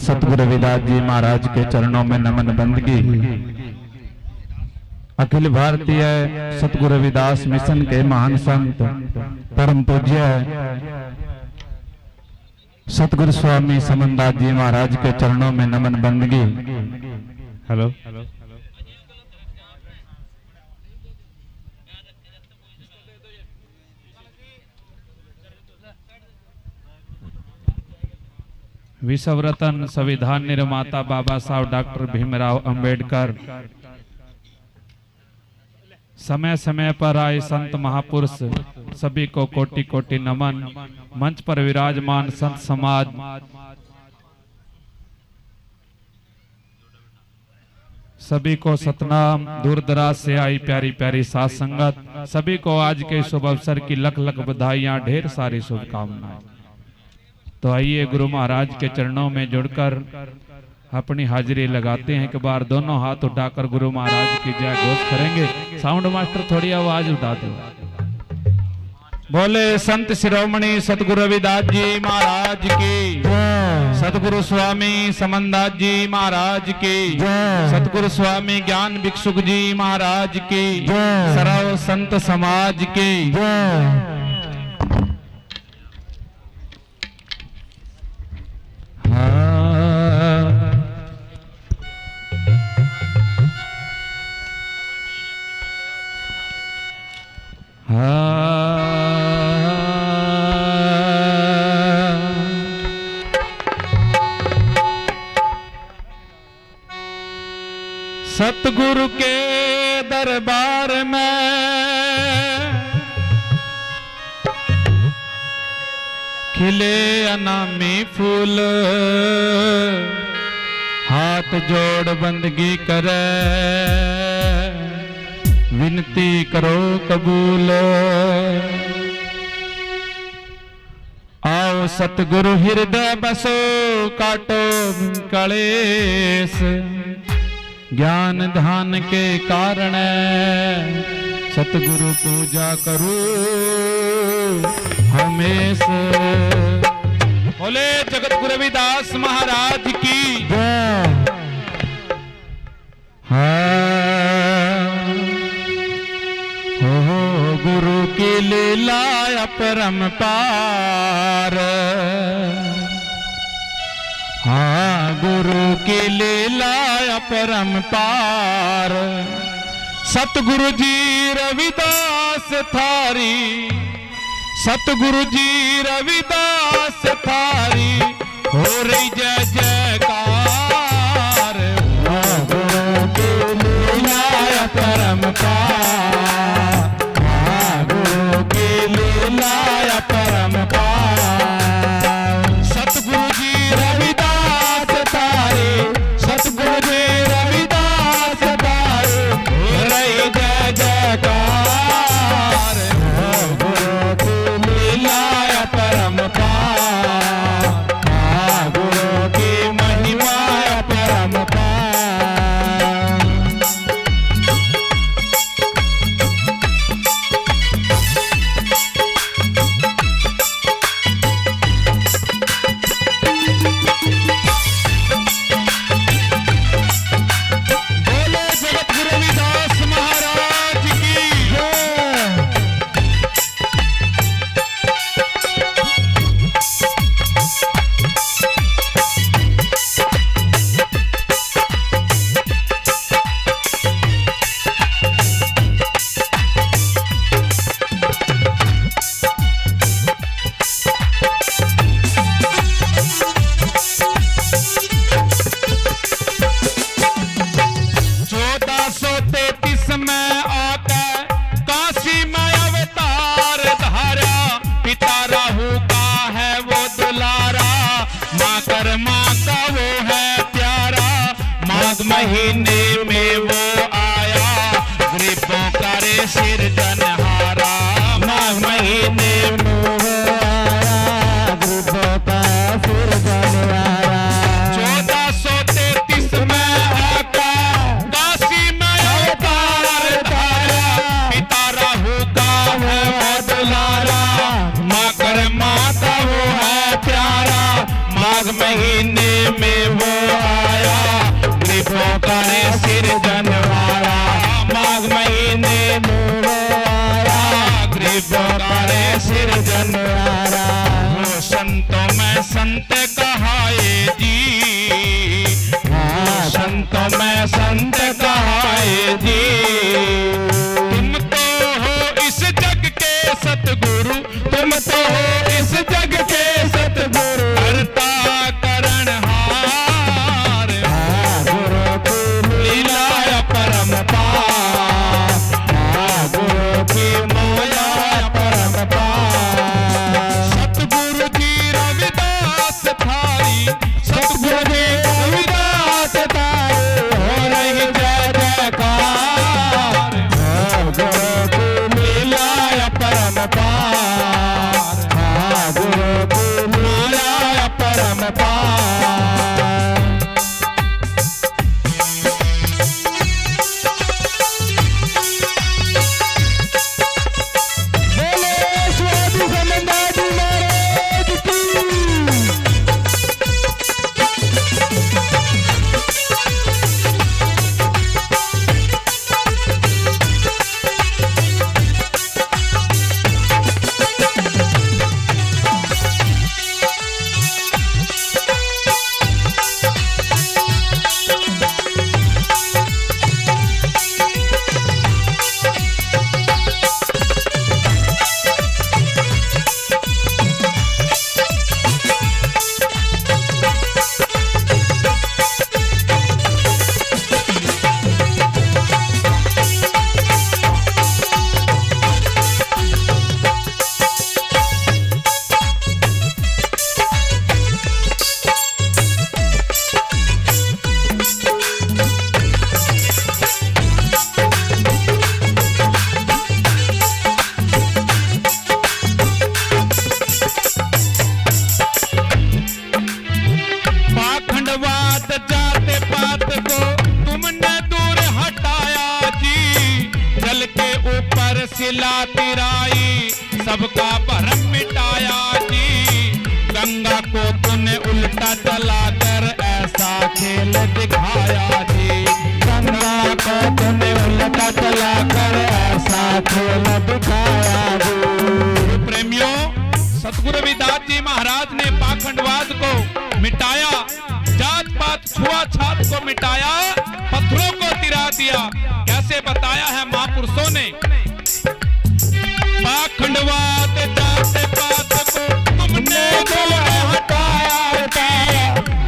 सतगुरु रविदास जी महाराज के चरणों में नमन बंदगी। अखिल भारतीय सतगुरु रविदास मिशन के महान संत परम पूज्य सतगुरु स्वामी समनदास जी महाराज के चरणों में नमन बंदगी। हेलो विश्व रत्न संविधान निर्माता बाबा साहब डॉक्टर भीमराव अंबेडकर, समय समय पर आए संत महापुरुष, सभी को कोटि कोटि नमन। मंच पर विराजमान संत समाज, सभी को सतनाम। दूर दराज से आई प्यारी प्यारी साथ संगत, सभी को आज के शुभ अवसर की लख लख बधाइयां, ढेर सारी शुभकामनाएं। तो आइए गुरु महाराज के चरणों में जुड़कर अपनी हाजिरी लगाते हैं। एक बार दोनों हाथ उठाकर गुरु महाराज की जय घोष करेंगे। साउंड मास्टर थोड़ी आवाज उठा दो। बोले संत शिरोमणि सतगुरु रविदास जी महाराज की, सतगुरु स्वामी समनदास जी महाराज की, सतगुरु स्वामी ज्ञान भिक्षुक जी महाराज की, सर्व संत समाज की। सतगुरु के दरबार में खिले अनामी फूल, हाथ जोड़ बंदगी करे, विनती करो कबूल। आओ सतगुरु हृदय बसो, काटो कलेश, ज्ञान ध्यान के कारण सतगुरु पूजा करो हमेशा। बोले जगत गुरु रविदास महाराज की हो गुरु की लीला अपरंपार। हाँ गुरु की लीला अपरंपार। सतगुरु जी रविदास थारी, सतगुरु जी रविदास थारी, हो रही जय जयकार। गुरु की लीला अपरंपार, गुरु की लीला अपरंपार। सतगुरु जी रविदास थारी, सतगुरु जी रविदास थारी, हो रही जय जयकार। गुरु की लीला अपरंपार, गुरु की महिमा अपरंपार। महीने में वो आया, गरीबों का रे सिरजनहारा। माघ महीने में वो आया, गरीबों का सिरजनहारा। 1433 में आका काशी में अवतार धारा, पिता राहु का है दुलारा, माँ कर माता वो है प्यारा। माघ महीने में वो मैं संत कहाए जी। तुम तो हो इस जग के सतगुरु, तुम तो हो इस जग के सतगुरु, करता करणहार, गुरु की लीला परम पार, गुरु की माया परम पार। सतगुरु जी रविदास थारी, सतगुरु जी रविदास थारी, हो रही जय जयकार, गुरु की लीला परम पार, गुरु की माया परम पार। सिला तिराई सबका भरम मिटाया जी। गंगा को तूने उल्टा चलाकर ऐसा खेल दिखाया जी। गंगा को तूने उल्टा चलाकर ऐसा खेल दिखाया जी। प्रेमियों, सतगुरु रविदास जी महाराज ने पाखंडवाद को मिटाया, जात पात छुआछात को मिटाया, पत्थरों को तिरा दिया। कैसे बताया है महापुरुषों ने, पाखंडवाद जात पात को तुमने हटाया,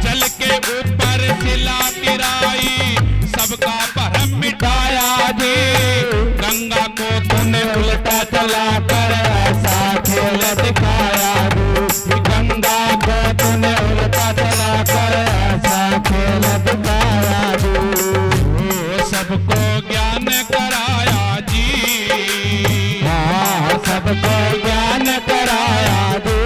जल के ऊपर सिला तिराई सबका भरम मिटाया जी। गंगा को तूने उल्टा चलाकर ऐसा खेल दिखाया जी। गंगा को तूने उल्टा चलाकर ऐसा खेल दिखाया जी। सबको ज्ञान कराया जी, सबको ज्ञान कराया दो।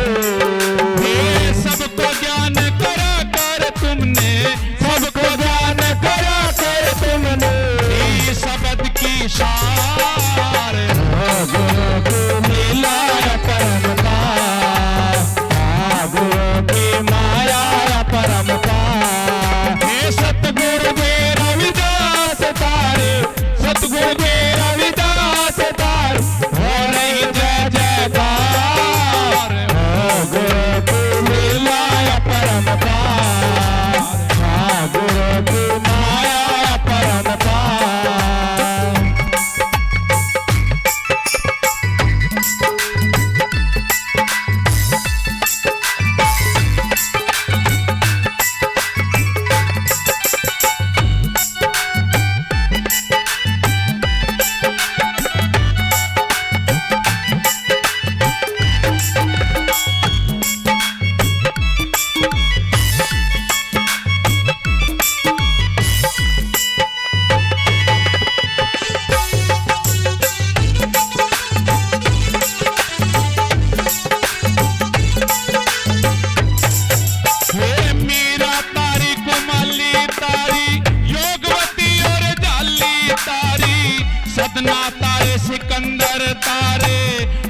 सबको ज्ञान करा कर तुमने, सबको ज्ञान करा कर तुमने, शब्द की शार, गुरु की लीला परम पार, गुरु की माया परम पार। हे सतगुरु दे रविदास तारे, सतगुरु दे रविदास तारे, हो रही जय जयकार, गुरु की लीला परम पार, गुरु की माया परम पार। सिकंदर तारे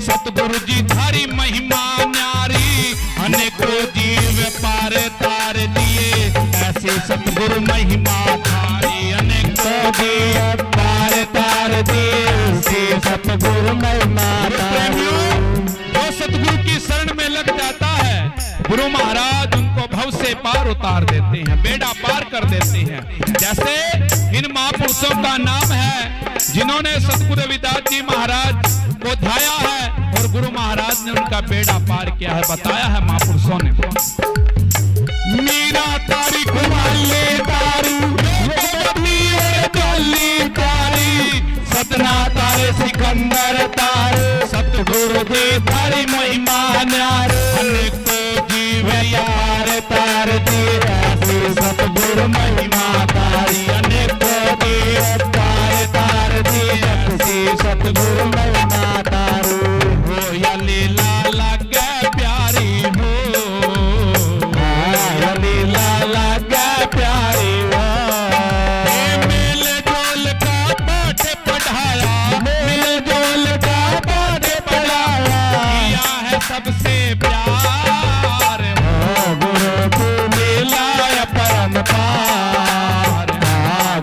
सतगुरु जी थारी महिमा न्यारी, अनेकों जीव पार तार दिए, ऐसे सतगुरु महिमा थारी, अनेकों जीव पार तार दिए, ऐसे सतगुरु महिमा थारी। वो सतगुरु की शरण में लग जाता है, गुरु महाराज उनको भव से पार उतार देते हैं, बेड़ा पार कर देते हैं। जैसे इन महापुरुषों का नाम है जिन्होंने सतगुरु रविदास जी महाराज को ध्याया है और गुरु महाराज ने उनका बेड़ा पार किया है, बताया है महापुरुषों ने। मीरा तारी कुमाले तारू सतना तारे सिकंदर तारे सतगुरु दे तारी महिमा न्यार अनेको जीव यार तार दे सतगुरु महिमा तारी अनेको देव तार तार दे सतगुरु महिमा तारू हो या लीला लगे प्यारी हो या लीला लगे प्यारी हो। मिल जोल का पाठ पढ़ाया मिल जोल का पाठ पढ़ाया किया है सबसे प्यार हो गुरु को मिलाया परम पार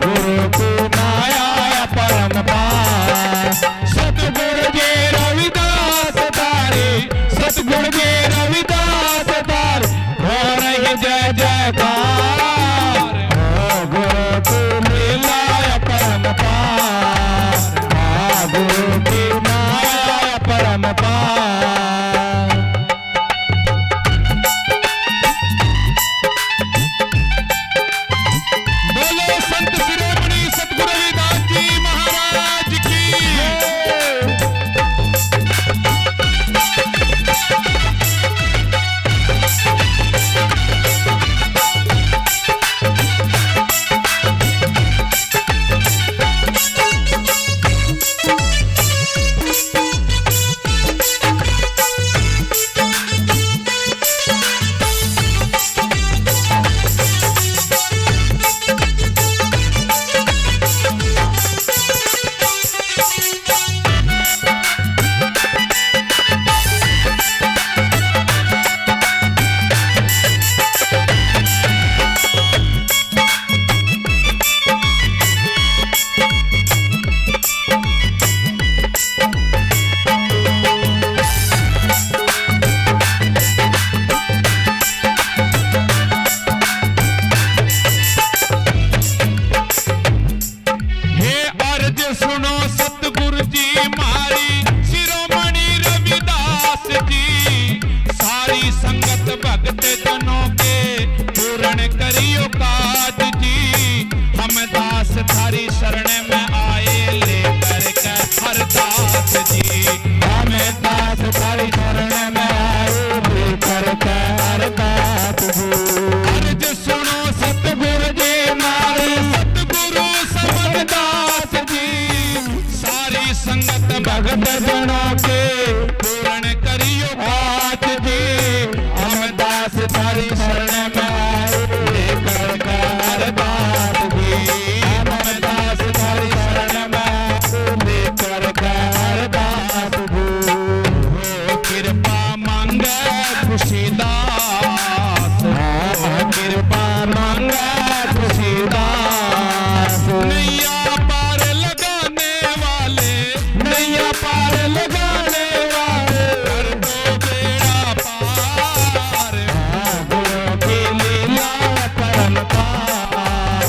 गुरु को माया परम पार। सतगुरु जी रविदास तारे सतगुरु जी रविदास तारे हो रही जय जयकार हो गुरु को मिलाया परम पार गुरु की माया परम पार। बोलो संत शिरोमणि सतगुरु रविदास जी महाराज की। सुनो सतगुरु जी मारी शिरोमणि रविदास जी सारी संगत भगत जनों के पूर्ण करियो काज जी। हम दास थारी शरण में आए लेकर के हरदास जी हम दास थारी शरण में आए लेकर के हरदास जी। अर्ज सुनो सतगुरु जी मारे सतगुरु समरदास सारी संगत भगत जनों के पूर्ण करियो काज जी। हम दास थारी शरण में आए लेकर के हरदास जी हम दास थारी शरण में आए लेकर के हरदास जी। हो कृपा मांगे खुशीदास हो कृपा मांगे खुशीदास नैया पार लगाने वाले नैया पार लगाने वाले कर दो बेड़ा पार गुरु की लीला परम पार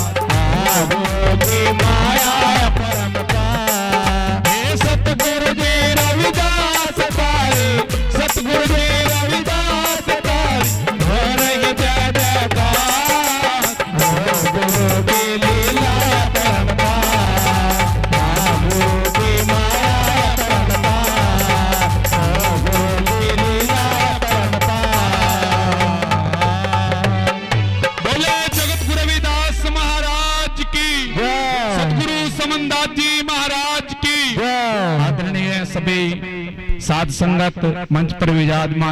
गुरु की माया परम पार। हे सतगुरु जी रविदास तारे सतगुरु जी रविदास तारे हो रही जय जयकार गुरु की लीला परम पार गुरु की माया परम पार गुरु की लीला परम पार। बोले जगत गुरु रविदास महाराज की सतगुरु समनदास जी महाराज की। आदरणीय सभी साध संगत मंच पर विराजमान